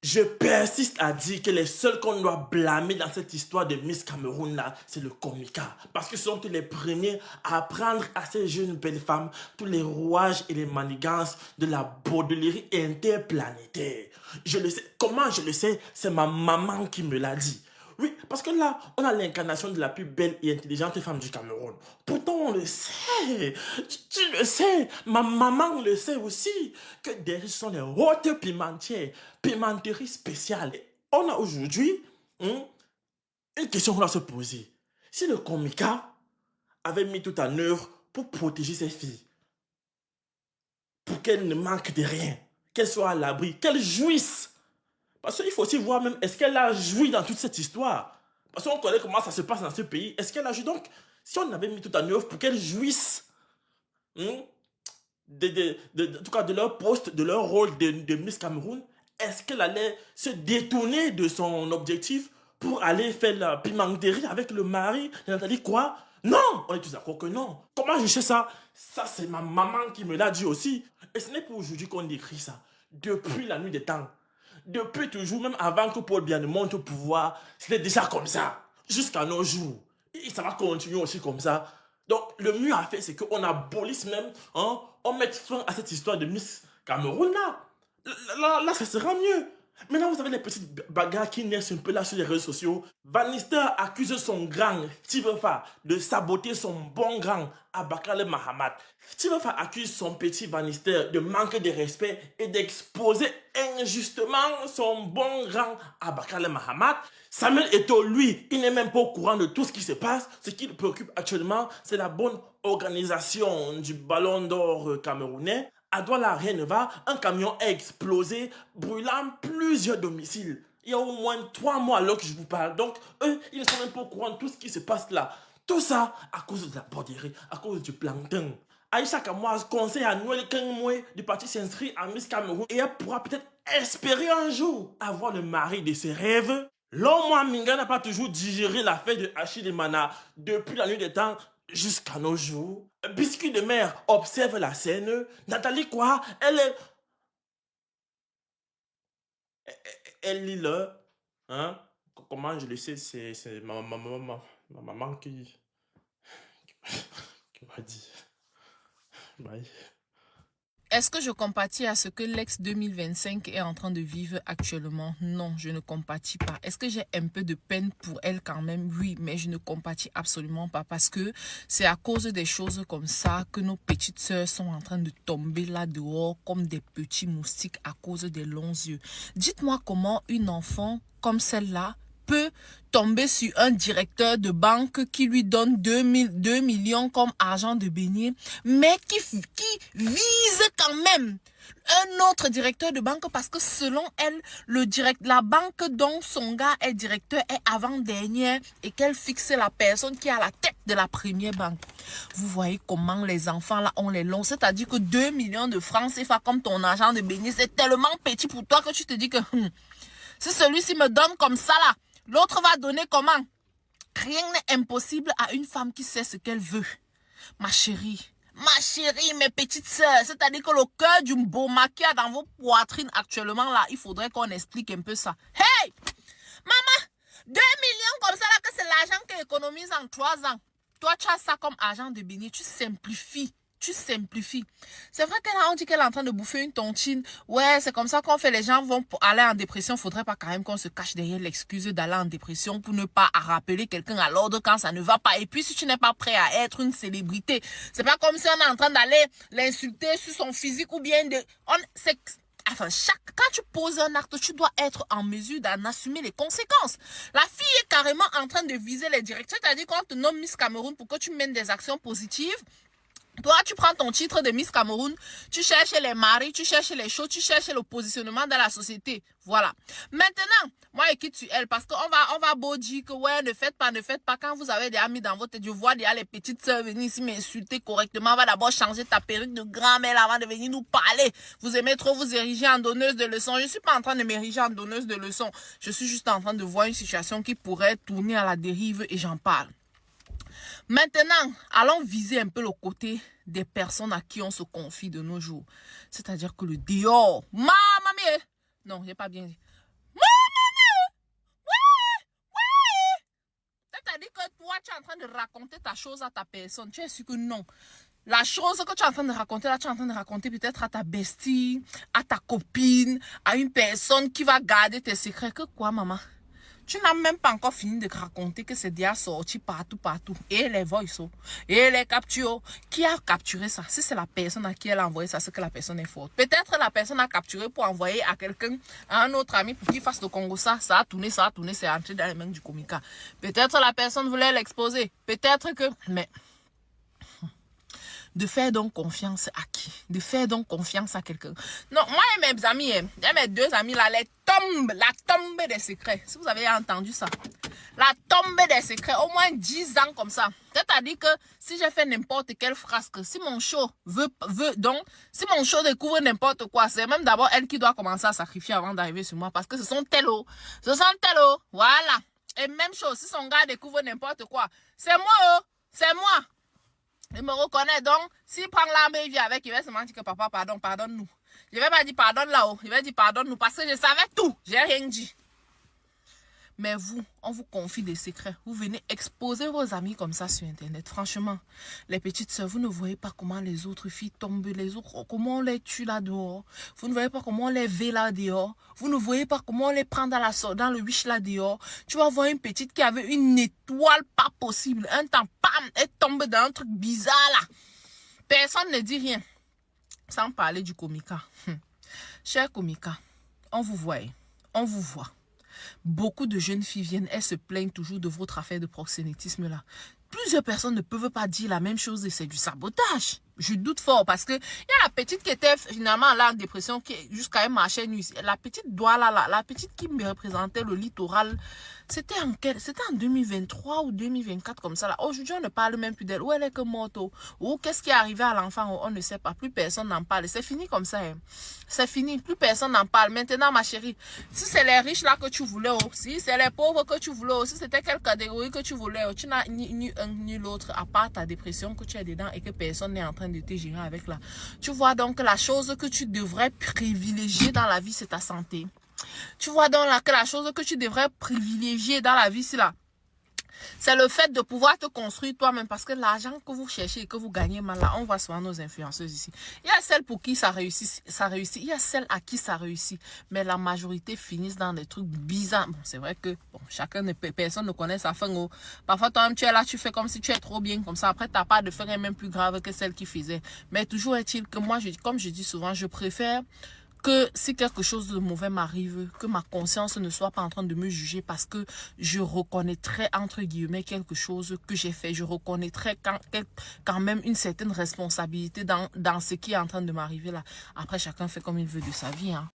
Je persiste à dire que les seuls qu'on doit blâmer dans cette histoire de Miss Cameroun là, c'est le Komika. Parce que ce sont les premiers à apprendre à ces jeunes belles femmes tous les rouages et les manigances de la baudellerie interplanétaire. Je le sais. Comment je le sais? C'est ma maman qui me l'a dit. Oui, parce que là, on a l'incarnation de la plus belle et intelligente femme du Cameroun. Pourtant, on le sait. Tu le sais. Ma maman le sait aussi. Que derrière, ce sont les hautes pimentières, pimenterie spéciale. On a aujourd'hui une question qu'on doit se poser. Si le Komika avait mis tout en œuvre pour protéger ses filles, pour qu'elles ne manquent de rien, qu'elles soient à l'abri, qu'elles jouissent. Parce qu'il faut aussi voir même, est-ce qu'elle a joui dans toute cette histoire? Parce qu'on connaît comment ça se passe dans ce pays. Est-ce qu'elle a joui? Donc, si on avait mis tout en œuvre pour qu'elles jouissent, en tout cas de leur poste, de leur rôle de Miss Cameroun, est-ce qu'elle allait se détourner de son objectif pour aller faire la pimenterie avec le mari de Nathalie quoi? Non! On est tous d'accord que non. Comment je sais ça? Ça, c'est ma maman qui me l'a dit aussi. Et ce n'est pas aujourd'hui qu'on écrit ça. Depuis la nuit des temps. Depuis toujours, même avant que Paul Biya ne monte au pouvoir, c'était déjà comme ça. Jusqu'à nos jours. Et ça va continuer aussi comme ça. Donc, le mieux à faire, c'est qu'on abolisse même, on mette fin à cette histoire de Miss Cameroun là. Là, ça sera mieux. Maintenant, vous avez les petites bagarres qui naissent un peu là sur les réseaux sociaux. Van Nistelrooy accuse son grand Tivefa de saboter son bon grand Abakale Mahamat. Tivefa accuse son petit Van Nistelrooy de manquer de respect et d'exposer injustement son bon grand Abakale Mahamat. Samuel Eto'o, lui, il n'est même pas au courant de tout ce qui se passe. Ce qui le préoccupe actuellement, c'est la bonne organisation du Ballon d'Or camerounais. À Douala-Reneva, un camion a explosé, brûlant plusieurs domiciles. Il y a au moins 3 mois alors que je vous parle. Donc, eux, ils ne sont même pas au courant de tout ce qui se passe là. Tout ça à cause de la borderie, à cause du plancton. Aïcha Kamoise conseille à Noël Kengmoué du parti s'inscrire à Miss Cameroun et elle pourra peut-être espérer un jour avoir le mari de ses rêves. L'homme Minga n'a pas toujours digéré l'affaire de Achille Mana depuis la nuit des temps jusqu'à nos jours. Biscuit de mer observe la scène. Nathalie quoi? Elle lit le. Hein? Comment je le sais? C'est ma maman qui m'a dit. Bye. Est-ce que je compatis à ce que l'ex 2025 est en train de vivre actuellement? Non, je ne compatis pas. Est-ce que j'ai un peu de peine pour elle quand même? Oui, mais je ne compatis absolument pas parce que c'est à cause des choses comme ça que nos petites sœurs sont en train de tomber là dehors comme des petits moustiques à cause des longs yeux. Dites-moi comment une enfant comme celle-là peut tomber sur un directeur de banque qui lui donne 2 millions comme argent de beignet, mais qui vise quand même un autre directeur de banque parce que selon elle, la banque dont son gars est directeur est avant-dernière et qu'elle fixe la personne qui est à la tête de la première banque. Vous voyez comment les enfants là ont les longs, c'est-à-dire que 2 millions de francs CFA comme ton argent de beignet, c'est tellement petit pour toi que tu te dis que si celui-ci me donne comme ça là, l'autre va donner comment? Rien n'est impossible à une femme qui sait ce qu'elle veut. Ma chérie, mes petites sœurs, c'est-à-dire que le cœur du beau qu'il y a dans vos poitrines actuellement là, il faudrait qu'on explique un peu ça. Hey! Maman, 2 millions comme ça là, que c'est l'argent qu'elle économise en 3 ans. Toi, tu as ça comme argent de béni, tu simplifies. Tu simplifies. C'est vrai qu'on dit qu'elle est en train de bouffer une tontine. Ouais, c'est comme ça qu'on fait. Les gens vont aller en dépression. Faudrait pas quand même qu'on se cache derrière l'excuse d'aller en dépression pour ne pas rappeler quelqu'un à l'ordre quand ça ne va pas. Et puis, si tu n'es pas prêt à être une célébrité, c'est pas comme si on est en train d'aller l'insulter sur son physique ou bien de... Enfin, quand tu poses un acte, tu dois être en mesure d'en assumer les conséquences. La fille est carrément en train de viser les directeurs. C'est-à-dire qu'on te nomme Miss Cameroun pour que tu mènes des actions positives. Toi, tu prends ton titre de Miss Cameroun, tu cherches les maris, tu cherches les choses, tu cherches le positionnement dans la société. Voilà. Maintenant, moi, écoute sur elle parce qu'on va beau dire que ouais, ne faites pas. Quand vous avez des amis dans votre tête, je vois déjà les petites sœurs venir ici m'insulter correctement. On va d'abord changer ta perruque de grand-mère avant de venir nous parler. Vous aimez trop vous ériger en donneuse de leçons. Je ne suis pas en train de m'ériger en donneuse de leçons. Je suis juste en train de voir une situation qui pourrait tourner à la dérive et j'en parle. Maintenant, allons viser un peu le côté des personnes à qui on se confie de nos jours. C'est-à-dire que le dehors, non, j'ai pas bien dit. tu es en train de raconter ta chose à ta personne, tu es sûr que non. La chose que tu es en train de raconter, là, tu es en train de raconter peut-être à ta bestie, à ta copine, à une personne qui va garder tes secrets. Que quoi, maman? Tu n'as même pas encore fini de raconter que c'est déjà sorti partout, partout. Et les voice, et les captures. Qui a capturé ça? Si c'est la personne à qui elle a envoyé ça, c'est que la personne est forte. Peut-être la personne a capturé pour envoyer à quelqu'un, à un autre ami pour qu'il fasse le Congo. Ça a tourné, c'est entré dans les mains du Komika. Peut-être la personne voulait l'exposer. Peut-être que... Mais... De faire donc confiance à qui? De faire donc confiance à quelqu'un. Non, moi et mes amis, et mes deux amis là, la tombe des secrets. Si vous avez entendu ça. La tombe des secrets, au moins 10 ans comme ça. C'est-à-dire que si j'ai fait n'importe quelle frasque, si mon show donc, si mon show découvre n'importe quoi, c'est même d'abord elle qui doit commencer à sacrifier avant d'arriver sur moi. Parce que ce sont tello. Voilà. Et même chose, si son gars découvre n'importe quoi, c'est moi, c'est moi. Il me reconnaît donc, s'il prend l'arme et il vient avec, il va se mentir que papa, pardonne-nous. Je vais pas dire pardonne là-haut, il va dire pardonne-nous parce que je savais tout, j'ai rien dit. Mais vous, on vous confie des secrets. Vous venez exposer vos amis comme ça sur Internet. Franchement, les petites soeurs, vous ne voyez pas comment les autres filles tombent, les autres, comment on les tue là dehors. Vous ne voyez pas comment on les vit là dehors. Vous ne voyez pas comment on les prend dans le wish là dehors. Tu vas voir une petite qui avait une étoile pas possible. Un temps, pam, elle tombe dans un truc bizarre là. Personne ne dit rien. Sans parler du Komika. Cher Komika, on vous voit. On vous voit. Beaucoup de jeunes filles viennent, elles se plaignent toujours de votre affaire de proxénétisme là. Plusieurs personnes ne peuvent pas dire la même chose et c'est du sabotage. Je doute fort parce que il y a la petite qui était finalement là en dépression, qui jusqu'à elle marchait nuit. La petite doigt là, la petite qui me représentait le littoral, c'était en 2023 ou 2024 comme ça là. Aujourd'hui on ne parle même plus d'elle. Où elle est que morte ou qu'est-ce qui est arrivé à l'enfant, on ne sait pas. Plus personne n'en parle. C'est fini comme ça. Hein. C'est fini. Plus personne n'en parle. Maintenant ma chérie, si c'est les riches là que tu voulais, si c'est les pauvres que tu voulais, si c'était quelle catégorie que tu voulais, tu n'as ni un ni l'autre à part ta dépression que tu es dedans et que personne n'est en train de te gérer avec là. Tu vois donc la chose que tu devrais privilégier dans la vie, c'est ta santé. Tu vois donc là que la chose que tu devrais privilégier dans la vie, c'est là. C'est le fait de pouvoir te construire toi-même parce que l'argent que vous cherchez et que vous gagnez mal là, on voit souvent nos influenceuses ici. Il y a celles pour qui ça réussit. Il y a celles à qui ça réussit. Mais la majorité finissent dans des trucs bizarres. Bon, c'est vrai que bon, personne ne connaît sa fin. Oh. Parfois, toi-même, tu es là, tu fais comme si tu es trop bien comme ça. Après, ta part de fin est même plus grave que celle qui faisait. Mais toujours est-il que moi, comme je dis souvent, je préfère que si quelque chose de mauvais m'arrive, que ma conscience ne soit pas en train de me juger parce que je reconnaîtrais entre guillemets quelque chose que j'ai fait. Je reconnaîtrais quand même une certaine responsabilité dans ce qui est en train de m'arriver là. Après, chacun fait comme il veut de sa vie. Hein.